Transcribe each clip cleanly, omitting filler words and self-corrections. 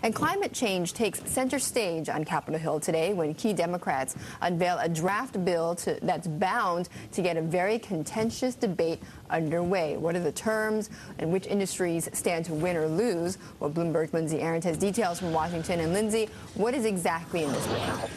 And climate change takes center stage on Capitol Hill today when key Democrats unveil a draft bill that's bound to get a very contentious debate underway. What are the terms and which industries stand to win or lose? Well, Bloomberg's Lindsay Arendt has details from Washington. And Lindsay, what is exactly in this bill?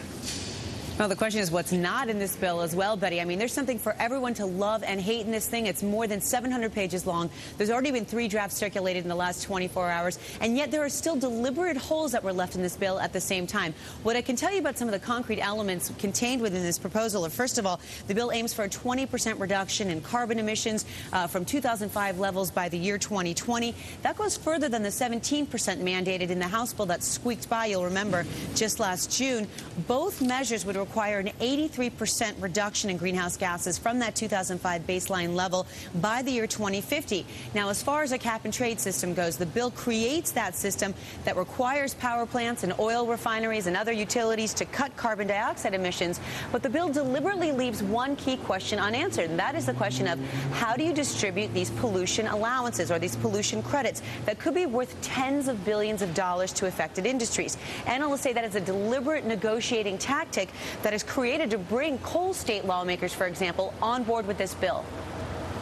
Well, the question is what's not in this bill as well, Betty. I mean, there's something for everyone to love and hate in this thing. It's more than 700 pages long. There's already been 3 drafts circulated in the last 24 hours, and yet there are still deliberate holes that were left in this bill at the same time. What I can tell you about some of the concrete elements contained within this proposal are, first of all, the bill aims for a 20% reduction in carbon emissions from 2005 levels by the year 2020. That goes further than the 17% mandated in the House bill that squeaked by, you'll remember, just last June. Both measures would require an 83% reduction in greenhouse gases from that 2005 baseline level by the year 2050. Now, as far as a cap-and-trade system goes, the bill creates that system that requires power plants and oil refineries and other utilities to cut carbon dioxide emissions. But the bill deliberately leaves one key question unanswered, and that is the question of how do you distribute these pollution allowances or these pollution credits that could be worth tens of billions of dollars to affected industries. Analysts say that is a deliberate negotiating tactic that is created to bring coal state lawmakers, for example, on board with this bill.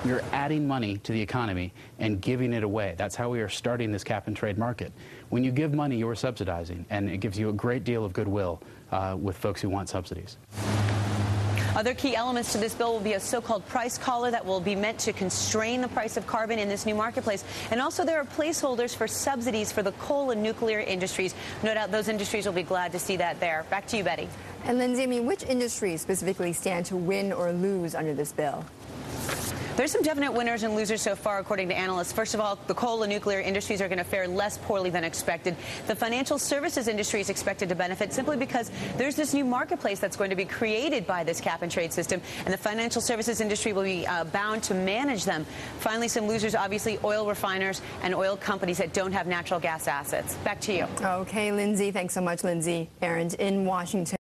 You're adding money to the economy and giving it away. That's how we are starting this cap-and-trade market. When you give money, you're subsidizing, and it gives you a great deal of goodwill with folks who want subsidies. Other key elements to this bill will be a so-called price collar that will be meant to constrain the price of carbon in this new marketplace. And also there are placeholders for subsidies for the coal and nuclear industries. No doubt those industries will be glad to see that there. Back to you, Betty. And Lindsay, I mean, which industries specifically stand to win or lose under this bill? There's some definite winners and losers so far, according to analysts. First of all, the coal and nuclear industries are going to fare less poorly than expected. The financial services industry is expected to benefit simply because there's this new marketplace that's going to be created by this cap-and-trade system, and the financial services industry will be bound to manage them. Finally, some losers, obviously, oil refiners and oil companies that don't have natural gas assets. Back to you. Okay, Lindsay. Thanks so much, Lindsay Arendt in Washington.